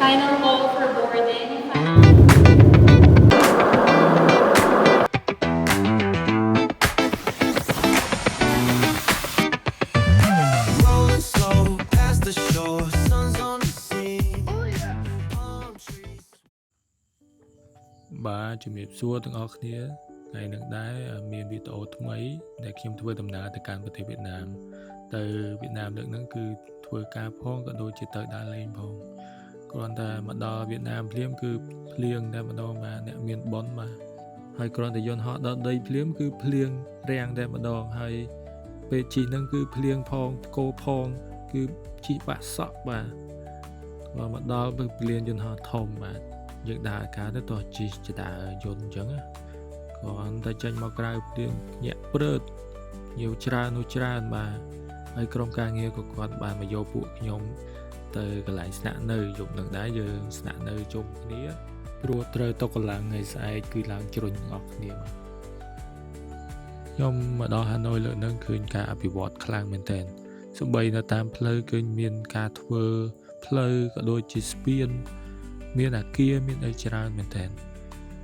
Final call for boarding. Rolling slow past the shore, sun's on the scene. Palm trees. បាទជំរាបសួរទាំងអស់គ្នាថ្ងៃនេះដែរមានវីដេអូថ្មីដែលខ្ញុំធ្វើដំណើរទៅកាន់ប្រទេសវៀតណាមទៅវៀតណាមលើកហ្នឹងគឺធ្វើការផងក៏ដូចជាទៅដើរលេងផងគ្រាន់តែមកដល់វៀតណាមភ្លាមគឺភ្លៀងតែម្ដងបាទអ្នកមានប៉ុនបាទហើយគ្រាន់តែយន្តហោះដល់ដីភ្លាមគឺភ្លៀងរាំងតែម្ដងហើយពេលជិះហ្នឹងគឺភ្លៀងផងផ្គរផងគឺជិះបាក់សក់បាទមកដល់ពេលភ្លៀងយន្តហោះធំបាទយើងដើរអាកាសទៅតោះជិះចដើរយន្តអញ្ចឹងគ្រាន់តែចេញមកក្រៅភ្លៀងញាក់ព្រឺតញៀវច្រើននោះច្រើនបាទហើយក្រុមការងារក៏គាត់បានមកយកពួកខ្ញុំទៅកន្លែងស្នាក់នៅយប់នឹងដែរយើងស្នាក់នៅជុំគ្នាព្រោះត្រូវតកឡើងថ្ងៃស្អែកគឺឡើងជ្រុញទាំងអស់គ្នាបាទខ្ញុំមកដល់ហាណូយលើកនឹងឃើញការអភិវឌ្ឍខ្លាំងមែនទែនសូម្បីនៅតាមផ្លូវឃើញមានការធ្វើផ្លូវក៏ដូចជាស្ពានមានអាគារមានអីច្រើនមែនទែន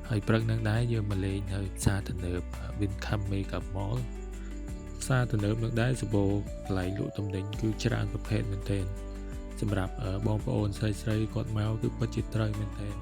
ហើយព្រឹកនឹងដែរយើងមកលេងនៅផ្សារទំនើប Wincom Mega Mall ផ្សារទំនើបនឹងដែរសម្បូរកន្លែងលក់ទំនិញគឺច្រើនប្រភេទមែនទែនសម្រាប់បងប្អូនស្រីៗគាត់មកគឺពិតជាត្រូវមែនទែន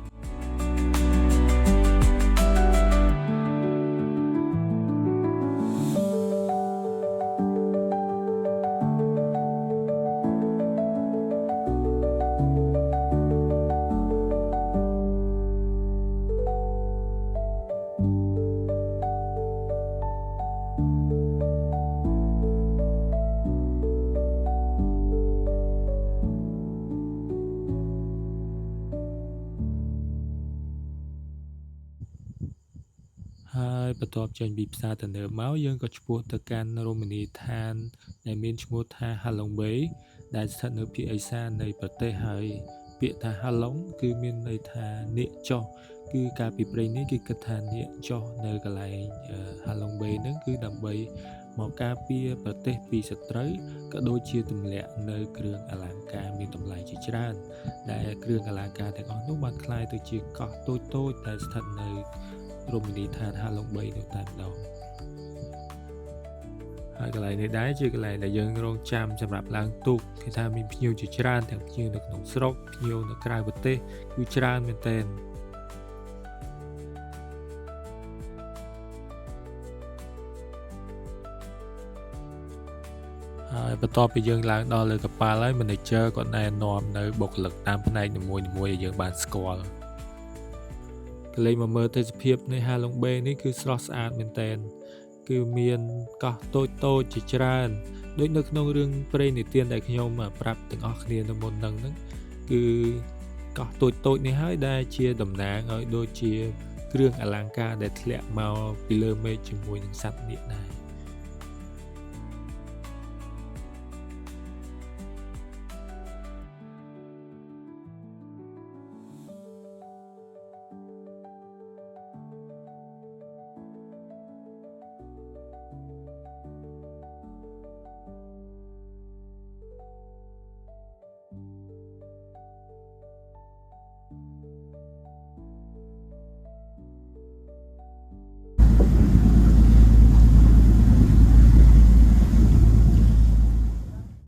ហើយបន្ទាប់ចេញពីផ្សារទំនើបមកយើងក៏ឆ្ពោះទៅកាន់រមណីយដ្ឋានដែលមានឈ្មោះថា Halong Bay ដែលស្ថិតនៅភាគឦសាននៃប្រទេសហើយពាក្យថា Halong គឺមានន័យថានាគចុះគឺកាលពីព្រេងនេះគេគិតថានាគចុះនៅកន្លែង Halong Bay ហ្នឹងគឺដើម្បីមកការពារប្រទេសពីសត្រូវក៏ដូចជាទម្លាក់នៅគ្រឿងអលង្ការមានតម្លៃជាច្រើនដែលគ្រឿងអលង្ការទាំងអស់នោះបានคล้ายទៅជាកោះតូចៗដែលស្ថិតនៅរមណីយដ្ឋាន Halong Bay នោះតែម្ដងហើយកន្លែងនេះដែរជាកន្លែងដែលយើងរងចាំសម្រាប់ឡើងទូកគេថាមានភ្ញៀវជាច្រើនទាំងភ្ញៀវនៅក្នុងស្រុកភ្ញៀវនៅក្រៅប្រទេសគឺច្រើនមែនទែនហើយបន្ទាប់ពីយើងឡើងដល់លើកប៉ាល់ហើយ manager គាត់ណែនាំនៅបុគ្គលិកតាមផ្នែកនីមួយៗឲ្យយើងបានស្គាល់កលេងមកមើលទេសភាពនៃ Halong Bay នេះគឺស្រស់ស្អាតមែនទែនគឺមានកោះតូចៗជាច្រើនដូចនៅក្នុងរឿងព្រេងនិទានដែលខ្ញុំប្រាប់ទាំងអស់គ្នានៅមុនហ្នឹងគឺកោះតូចៗនេះហើយដែលជាតំណាងឲ្យដូចជាគ្រឿងអលង្ការដែលធ្លាក់មកពីលើមេឃជាមួយនឹងសត្វនាគដែរ